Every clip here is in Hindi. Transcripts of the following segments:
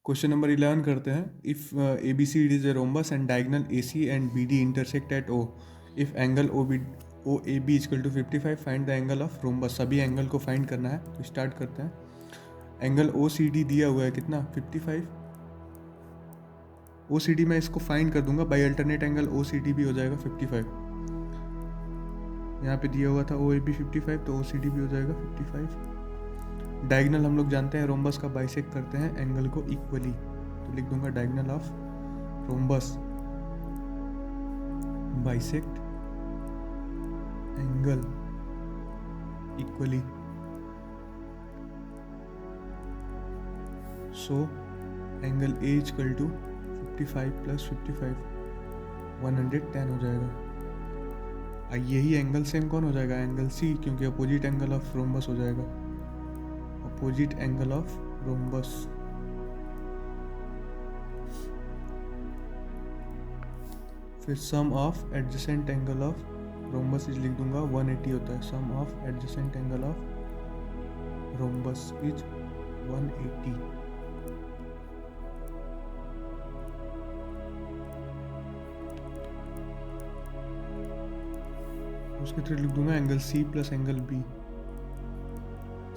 क्वेश्चन नंबर 11 करते हैं। If A B C D is a rhombus and diagonal A C and B D intersect at O, if angle O A B is equal to 55, find the angle of rhombus. सभी एंगल को फाइंड करना है, तो स्टार्ट करते हैं। एंगल ओ सी डी दिया हुआ है कितना, 55। ओ सी डी मैं इसको फाइंड कर दूंगा by alternate angle, O C D भी हो जाएगा 55। यहाँ पे दिया हुआ था ओ ए बी 55, तो ओ सी डी भी हो जाएगा 55। डायगनल हम लोग जानते हैं रोम्बस का बाइसेक्ट करते हैं एंगल को इक्वली, तो लिख दूंगा diagonal of rhombus bisect angle equally. So angle A is equal to 55 plus 55 110 हो जाएगा। यही एंगल सेम कौन हो जाएगा, एंगल सी, क्योंकि अपोजिट एंगल ऑफ रोम्बस हो जाएगा, अपोजिट एंगल ऑफ रोम्बस। फिर sum of adjacent angle of rhombus is लिख दूंगा 180 होता है। Sum of adjacent angle of rhombus is 180। उसके थ्रू लिख दूंगा angle C plus angle B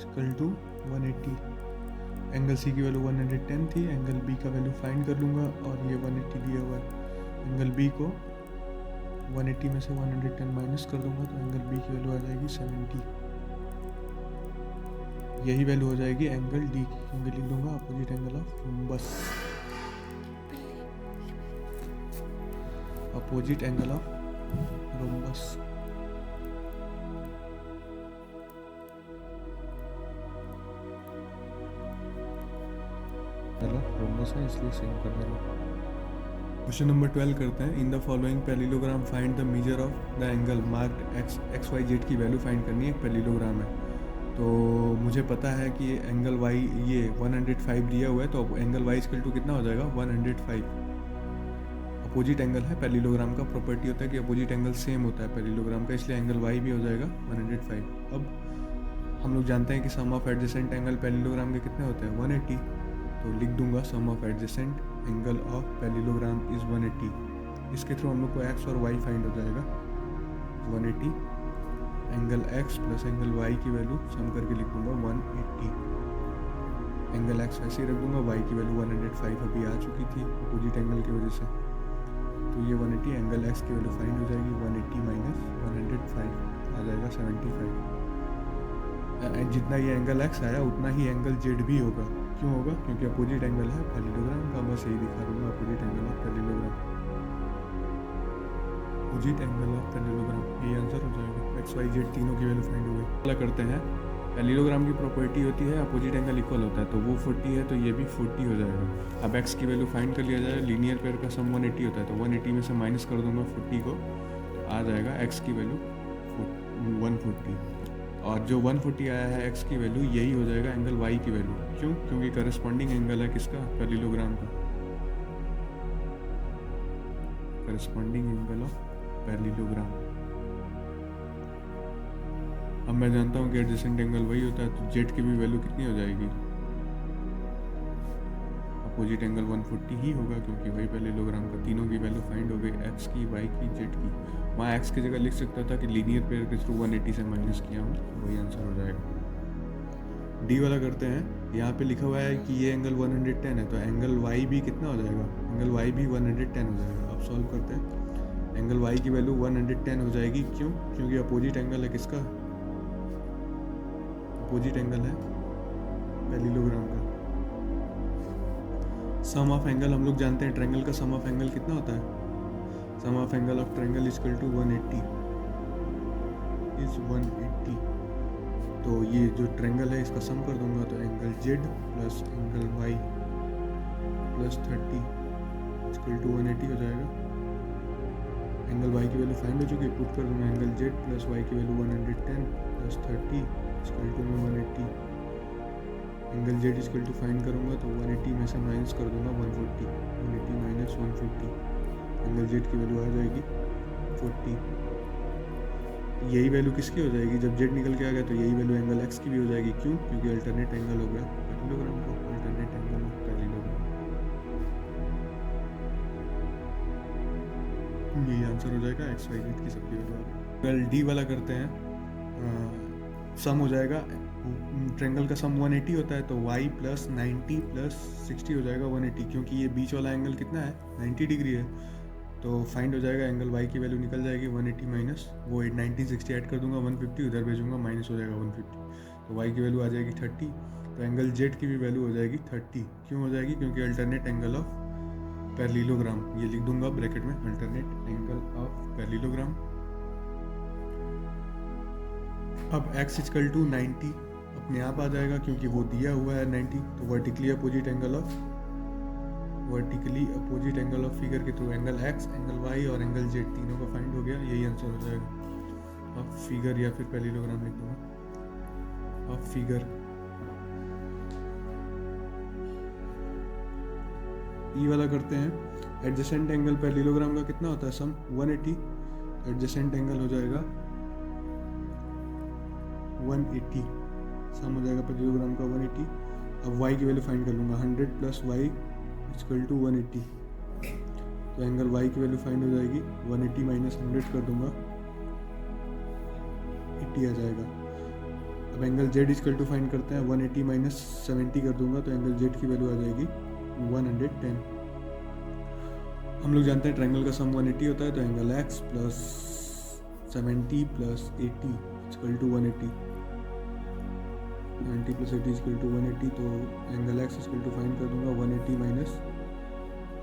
equal to 180। Angle C की वैल्यू 110 थी, एंगल बी का वैल्यू फाइंड कर लूँगा, और ये 180 दिया हुआ है। एंगल बी को 180 में से 110 माइनस कर दूंगा, तो एंगल बी की वैल्यू आ जाएगी 70। यही वैल्यू हो जाएगी एंगल डी की, क्योंकि लिख दूंगा opposite angle of rhombus, opposite angle of rhombus. Rhombus है इसलिए सेम कर देना। क्वेश्चन नंबर 12 करते हैं। In the following parallelogram find the measure of the angle marked X Y Z की वैल्यू फाइंड करनी है। एक पैरेललोग्राम है, तो मुझे पता है कि एंगल वाई ये 105 दिया हुआ है, तो एंगल वाई इक्वल टू कितना हो जाएगा 105। अपोजिट एंगल है, पैरेललोग्राम का प्रॉपर्टी होता है कि अपोजिट एंगल सेम होता है पैरेललोग्राम का, इसलिए एंगल वाई भी हो जाएगा 105। अब हम लोग जानते हैं कि sum of adjacent angle parallelogram के कितने होते हैं 180, तो लिख दूंगा sum of adjacent angle of parallelogram is 180। इसके थ्रू हम लोग को एक्स और वाई फाइंड हो जाएगा। 180 angle X plus angle Y की वैल्यू सम करके लिख दूंगा 180। एंगल एक्स वैसे ही रख दूंगा, वाई की वैल्यू 105 अभी आ चुकी थी अपोजिट एंगल की वजह से, तो ये 180 एंगल एक्स की वैल्यू फाइंड हो जाएगी। 180 माइनस 105 आ जाएगा 75। जितना ये एंगल एक्स आया उतना ही एंगल जेड भी होगा। क्यों होगा, क्योंकि अपोजिट एंगल है पैरेललोग्राम का। बस यही दिखा दूंगा opposite angle of parallelogram, opposite angle of parallelogram, ये आंसर हो जाएगा। एक्स वाई जेड तीनों की वैल्यू फाइंड हो गई। अगला करते हैं। पैरेललोग्राम की प्रॉपर्टी होती है अपोजिट एंगल इक्वल होता है, तो वो 40 है तो ये भी 40 हो जाएगा। अब एक्स की वैल्यू फाइंड कर लिया जाए, लीनियर पेयर का सम 180 होता है, तो 180 में से माइनस कर दूंगा 40 को, तो आ जाएगा एक्स की वैल्यू 140। और जो 140 आया है एक्स की वैल्यू, यही हो जाएगा एंगल वाई की वैल्यू। क्यों, क्योंकि करस्पॉन्डिंग एंगल है किसका, पैरेललोग्राम का, करस्पॉन्डिंग एंगल ऑफ पैरेललोग्राम। अब मैं जानता हूँ कि एडजेसेंट एंगल वही होता है, तो जेड की भी वैल्यू कितनी हो जाएगी, अपोजिट एंगल 140 ही होगा, क्योंकि वही पैरेललोग्राम का। तीनों की वैल्यू फाइंड हो गई, एक्स की, वाई की, जेड की। वहाँ एक्स की जगह लिख सकता था कि लीनियर पेयर के थ्रू 180 से माइनस किया हूँ, तो वही आंसर हो जाएगा। डी वाला करते हैं। यहाँ पे लिखा हुआ है कि ये एंगल 110 है, तो एंगल वाई भी कितना हो जाएगा, एंगल वाई भी 110 हो जाएगा। अब सॉल्व करते हैं। एंगल वाई की वैल्यू 110 हो जाएगी। क्यों, क्योंकि अपोजिट एंगल है किसका, अपोजिट एंगल है पैरेललोग्राम का। सम ऑफ एंगल हम लोग जानते हैं, ट्रायंगल का सम ऑफ एंगल कितना होता है, sum of angle of triangle is equal to 180 is 180। तो ये जो ट्रायंगल है इसका सम कर दूंगा, तो angle Z plus angle Y plus 30 is equal to 180 हो जाएगा। एंगल वाई की वैल्यू फाइंड हो चुकी है, पुट कर दूंगा एंगल जेड प्लस वाई की value 110 plus 30 is equal to 180। Angle Z is equal to find करूँगा, तो 180 में से माइनस कर दूंगा 140, 180 माइनस 140, एंगल जेड की वैल्यू आ जाएगी 40। यही वैल्यू किसकी हो जाएगी, जब जेड निकल के आ गया तो यही वैल्यू एंगल एक्स की भी हो जाएगी। क्यों, क्योंकि अल्टरनेट एंगल हो गया पैरेललोग्राम का, अल्टरनेट एंगल ऑफ पैरेललोग्राम। यही आंसर हो जाएगा, एक्स वाई जेड की सबकी वैल्यू आ गई। ट्रेंगल डी वाला करते हैं, सम हो जाएगा, ट्रेंगल का सम 180 होता है, तो y प्लस 90 प्लस 60 हो जाएगा 180, क्योंकि ये बीच वाला एंगल कितना है 90 डिग्री है, तो फाइंड हो जाएगा एंगल y की वैल्यू निकल जाएगी 180 माइनस वो 90 60 ऐड कर दूंगा 150, उधर भेजूंगा माइनस हो जाएगा 150, तो y की वैल्यू आ जाएगी 30, तो एंगल z की भी वैल्यू हो जाएगी 30। क्यों हो जाएगी? क्योंकि अल्टरनेट एंगल ऑफ पैरेललोग्राम, ये लिख दूंगा ब्रैकेट में, अल्टरनेट एंगल ऑफ पैरेललोग्राम। अब x इक्वल टू 90 अपने आप आ जाएगा क्योंकि वो दिया हुआ है 90, तो vertically opposite angle of figure के through angle x, angle y और एंगल z तीनों का फाइंड हो गया, यही आंसर हो जाएगा। अब फिगर या फिर पैरेललोग्राम लिख दूंगा। अब फिगर ई वाला करते हैं, एडजेसेंट एंगल पैरेललोग्राम का कितना होता है सम 180, एडजेसेंट एंगल हो जाएगा 180, सम हो जाएगा पैरेललोग्राम का 180। अब y की वैल्यू फाइंड कर लूँगा, 100 प्लस वाई इक्वल टू 180, तो एंगल y की वैल्यू फाइंड हो जाएगी 180 माइनस 100 कर दूंगा 80 आ जाएगा। अब angle z equal to find करते हैं, 180 माइनस 70 कर दूंगा तो एंगल z की वैल्यू आ जाएगी 110। हम लोग जानते हैं ट्रायंगल का सम 180 होता है, तो angle x plus 70 plus 80 equal to 180, 90 plus 80 equal to 180, तो angle x equal to find कर दूंगा 180 माइनस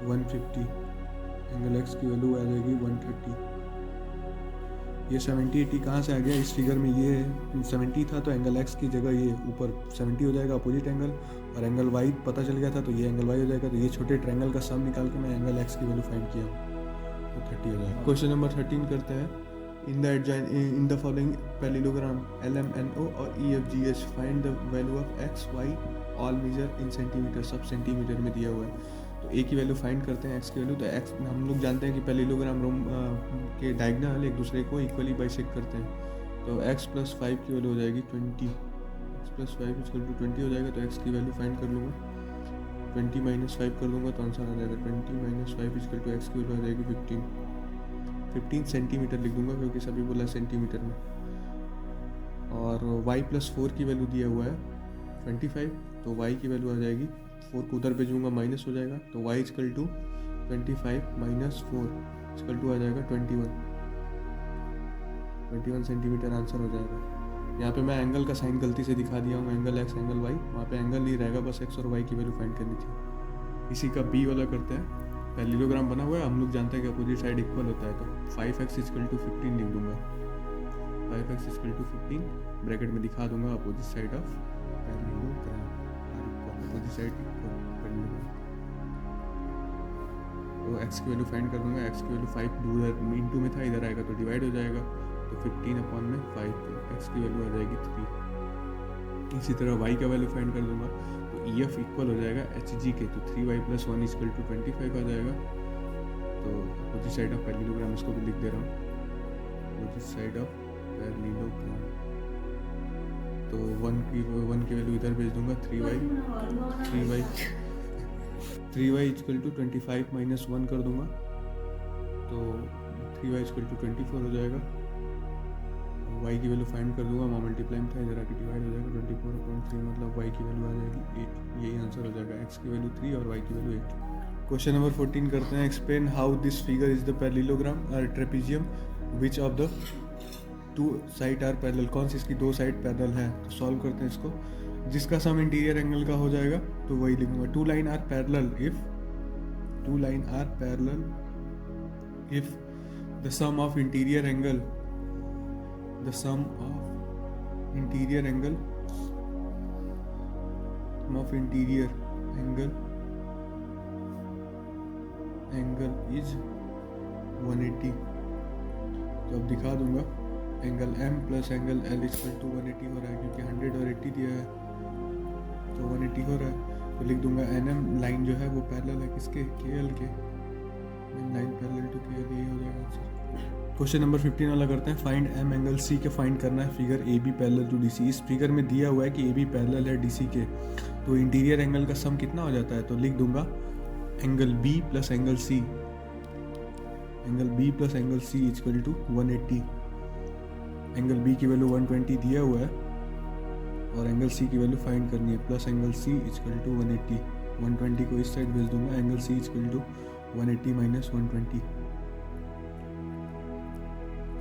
150, एंगल x की वैल्यू आ जाएगी 130। ये 70 80 कहाँ से आ गया? इस फिगर में ये 70 था तो एंगल x की जगह ये ऊपर 70 हो जाएगा अपोजिट एंगल, और एंगल y पता चल गया था तो ये एंगल y हो जाएगा, तो ये छोटे ट्रायंगल का सम निकाल के मैं एंगल x की वैल्यू फाइंड किया तो 30 हो जाएगा। क्वेश्चन नंबर 13 करते हैं, in the following parallelogram LMNO और EFGH find the value of x y all measure in centimetre, सब सेंटीमीटर में दिया हुआ है, तो a की वैल्यू फाइंड करते हैं x की वैल्यू। तो x हम लोग जानते हैं कि पैरेललोग्राम के डायगोनल एक दूसरे को इक्वली बाइसेक्ट करते हैं, तो x प्लस 5 की वैल्यू हो जाएगी 20, x प्लस 5 इक्वल टू 20 हो जाएगा, तो x की वैल्यू फाइंड कर लूँगा, 20 माइनस 5 कर दूँगा तो आंसर आ जाएगा 20 माइनस 5 इक्वल टू x की वैल्यू आ जाएगी 15 सेंटीमीटर लिख दूंगा क्योंकि सभी बोला सेंटीमीटर में, और y प्लस 4 की वैल्यू दिया हुआ है 25, तो y की वैल्यू आ जाएगी 4 को उधर भेजूंगा माइनस हो जाएगा, तो y equal to 25 minus 4 equal to आ जाएगा 21 सेंटीमीटर आंसर हो जाएगा। यहाँ पे मैं एंगल का साइन गलती से दिखा दिया हूँ, एंगल x एंगल y, वहाँ पे एंगल नहीं रहेगा, बस x और y की वैल्यू फाइंड करनी थी। इसी का b वाला करते हैं, पैरेललोग्राम बना हुआ है, हम लोग जानते हैं कि अपोजिट साइड इक्वल होता है, तो 5x इक्वल टू 15 लिख दूंगा, 5x इक्वल टू 15 ब्रैकेट में दिखा दूंगा opposite side of parallelogram, opposite side parallelogram, तो x की वैल्यू फाइंड कर दूंगा, x की वैल्यू 5 उधर इनटू में था, इधर आएगा तो डिवाइड हो जाएगा, तो 15 अपॉन में 5, तो x की वैल्यू आ जाएगी 3। इसी तरह y का वैल्यू फाइंड कर दूंगा, तो EF इक्वल हो जाएगा HG के, तो 3y प्लस 1 इक्वल टू 25 आ जाएगा, तो अपोजिट साइड ऑफ पैरेललोग्राम इसको भी लिख दे रहा हूँ, अपोजिट साइड ऑफ पैरेललोग्राम, तो 1 की वैल्यू इधर भेज दूंगा, 3y इक्वल टू 25 माइनस 1 कर दूंगा, तो 3y इक्वल टू 24 हो जाएगा, y की वैल्यू फाइंड कर दूंगा, वहाँ मल्टीप्लाई में था, इधर आके डिवाइड हो जाएगा, 24/3 मतलब y की वैल्यू आ जाएगी 8, यही आंसर हो जाएगा, x की वैल्यू 3 और y की वैल्यू 8। क्वेश्चन नंबर 14 करते हैं, explain how this figure is the parallelogram और trapezium which of the 2 side are parallel, कौन सी इसकी 2 साइड पैरेलल है, तो सॉल्व करते हैं इसको। जिसका सम इंटीरियर एंगल का हो जाएगा तो वही लिखूंगा, 2 line are parallel if the sum of interior angle is 180, तो अब दिखा दूंगा angle m plus angle l equal to 180 हो रहा है, क्योंकि 100 और 80 दिया है तो 180 हो रहा है, तो लिख दूंगा NM लाइन जो है वो पैरेलल है किसके, KL के, लाइन पैरेलल टू KL, यही हो जाएगा आंसर। क्वेश्चन नंबर 15 वाला करते हैं, फाइंड m एंगल c के फाइंड करना है, figure AB parallel to DC। इस फिगर में दिया हुआ है कि AB पैरेलल है DC के, तो इंटीरियर एंगल का सम कितना हो जाता है, तो लिख दूंगा angle B plus angle C angle B plus angle C equal to 180। Angle B की वैल्यू 120 दिया हुआ है और एंगल सी की वैल्यू फाइंड करनी है, plus angle C equal to 180। 120 को इस साइड भेज दूंगा, angle C equal to 180 minus 120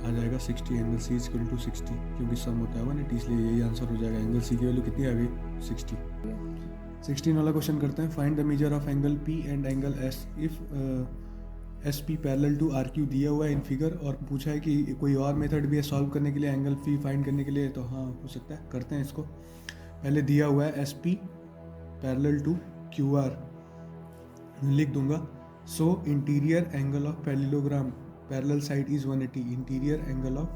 आ जाएगा 60। एंगल सी इक्वल टू 60, क्योंकि सम होता है 180, इसलिए यही आंसर हो जाएगा। एंगल सी की वैल्यू कितनी आ गई? 60। 16 वाला क्वेश्चन करते हैं। Find the measure of angle P and angle S if S P parallel to R Q दिया हुआ है इन फिगर, और पूछा है कि कोई और मेथड भी है सॉल्व करने के लिए एंगल पी फाइंड करने के लिए, तो हाँ हो सकता है, करते हैं इसको। पहले दिया हुआ है S P parallel to Q R, लिख दूंगा। So interior angle of parallelogram parallel side is 180। Interior angle of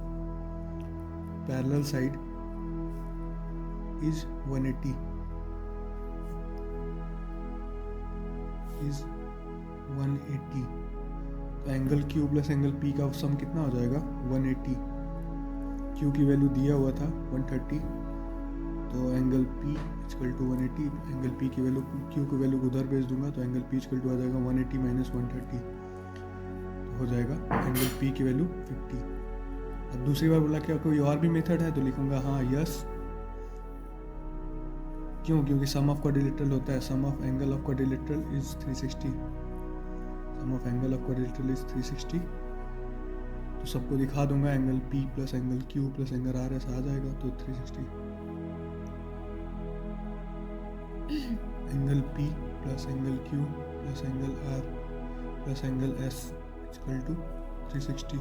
parallel side is 180 is 180। तो angle Q plus angle P का सम कितना हो जाएगा? 180। क्यू की वैल्यू दिया हुआ था 130, तो angle P equal to 180। Angle P की वैल्यू, क्यू की वैल्यू को उधर भेज दूंगा, तो एंगल पी इक्वल टू आ जाएगा 180 माइनस 130, तो हो जाएगा एंगल पी की वैल्यू 50। अब दूसरी बार बोला क्या कोई और भी मेथड है, तो लिखूंगा हाँ यस। क्यों? क्योंकि सम ऑफ क्वाड्रिलेटरल होता है, sum of angle of quadrilateral is 360। Sum of angle of quadrilateral is 360। तो सबको दिखा दूंगा, angle P plus angle Q plus angle R ऐसा आ जाएगा, तो 360। Angle P plus angle Q plus angle R plus angle S equal to 360।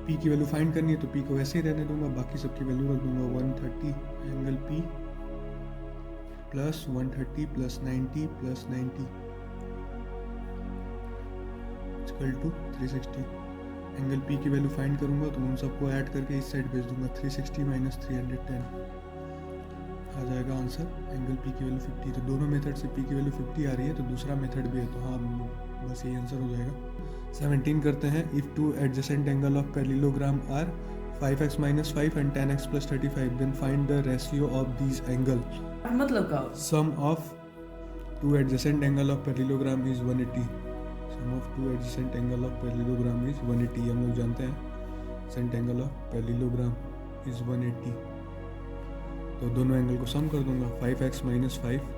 P की वैल्यू फाइंड करनी है, तो पी को वैसे ही रहने दूंगा, बाकी सबकी वैल्यू रख दूंगा 130। Angle P plus 130 plus 90 plus 90 equal to 360। Angle P की वैल्यू फाइंड करूंगा, तो उन सबको ऐड करके इस साइड भेज दूंगा, 360 माइनस 310 आ जाएगा आंसर। एंगल पी की वैल्यू 50। तो दोनों मेथड से पी की वैल्यू 50 आ रही है, तो दूसरा मेथड भी है, तो हाँ बस यही आंसर हो जाएगा। 17 करते हैं। If two adjacent angle of parallelogram are 5x minus 5 and 10x plus 35, then find the ratio of these angle. मतलब का Sum of two adjacent angle of parallelogram is 180. Sum of two adjacent angle of parallelogram is 180. हम लोग जानते हैं adjacent angle of parallelogram is 180. तो दोनों एंगल को सम कर दूंगा। 5x minus 5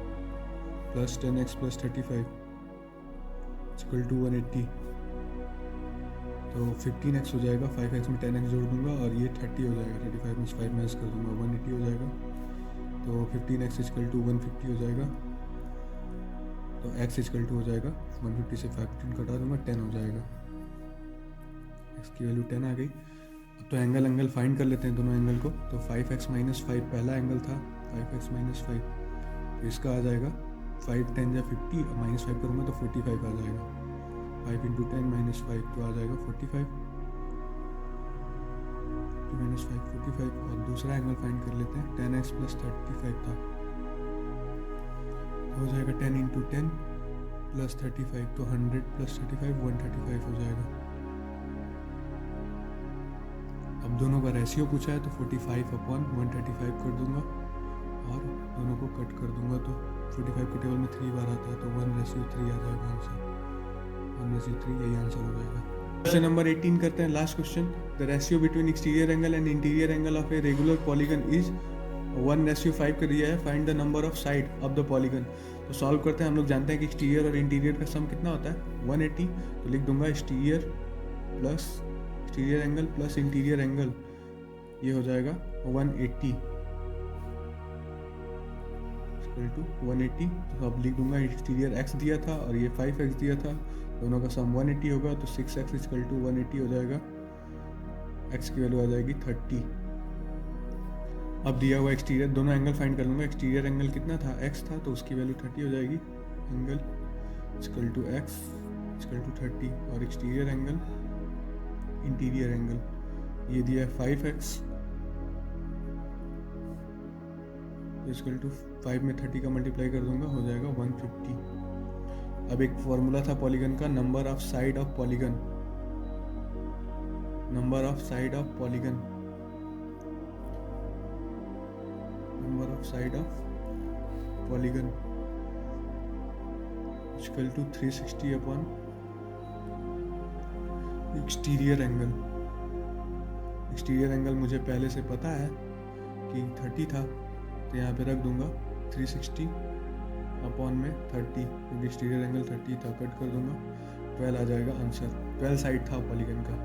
plus 10x plus 35 equal to 180। तो 15x हो जाएगा, 5x में 10x जोड़ दूंगा और ये 30 हो जाएगा, 35 में 5 माइनस कर दूंगा, 180 हो जाएगा। तो 15x इक्वल टू 150 हो जाएगा, तो x इक्वल टू हो जाएगा 150 से 15 कटा दूंगा, 10 हो जाएगा। x की वैल्यू 10 आ गई। अब तो एंगल फाइंड कर लेते हैं दोनों एंगल को। तो 5x माइनस 5 पहला एंगल था, 5x माइनस 5, तो इसका आ जाएगा 5 10 या 50, माइनस 5 करूँगा तो 45 आ जाएगा। 5 इंटू 10 माइनस 5 तो आ जाएगा 45, माइनस 5 45। और दूसरा एंगल फाइंड कर लेते हैं, 10x प्लस 35 था, हो जाएगा 10 इंटू 10 प्लस 35, तो 100 प्लस 35 135 हो जाएगा। अब दोनों का रेशियो पूछा है, तो 45 अपॉन 135 कर दूंगा और दोनों को कट कर दूंगा, तो 45 को टेबल में 3 बार आता है, तो 1:3 आ जाएगा आंसर। 1:3 यही आंसर हो जाएगा। क्वेश्चन नंबर 18 करते हैं, last question. The ratio between exterior angle and interior angle of a regular polygon is 1:5 कर दिया है। Find the number of side of the polygon. तो सॉल्व करते हैं। हम लोग जानते हैं कि एक्सटीरियर और इंटीरियर का सम कितना होता है, 180। तो लिख दूंगा exterior angle plus interior angle, ये हो जाएगा 180 इक्वल टू 180। तो अब लिख दूंगा एक्सटीरियर x दिया था और ये 5x दिया था, दोनों का सम 180 होगा, तो 6x इक्वल टू 180 हो जाएगा। x की वैल्यू आ जाएगी 30। अब दिया हुआ एक्सटीरियर, दोनों एंगल फाइंड कर लूँगा। एक्सटीरियर एंगल कितना था, x था, तो उसकी वैल्यू 30 हो जाएगी। Angle equal to x equal to 30, और एक्सटीरियर एंगल इंटीरियर एंगल ये दिया है 5x इक्वल टू 5 में 30 का मल्टीप्लाई कर दूंगा, हो जाएगा 150। अब एक फॉर्मूला था पॉलीगन का, number of side of polygon, number of side of polygon, number of side of polygon equal to 360 upon exterior angle मुझे पहले से पता है कि 30 था, तो यहाँ पे रख दूंगा 360 अपॉन में 30, क्योंकि एक्सटीरियर एंगल 30 था, कट कर दूंगा, 12 आ जाएगा आंसर। 12 साइड था पॉलीगन का।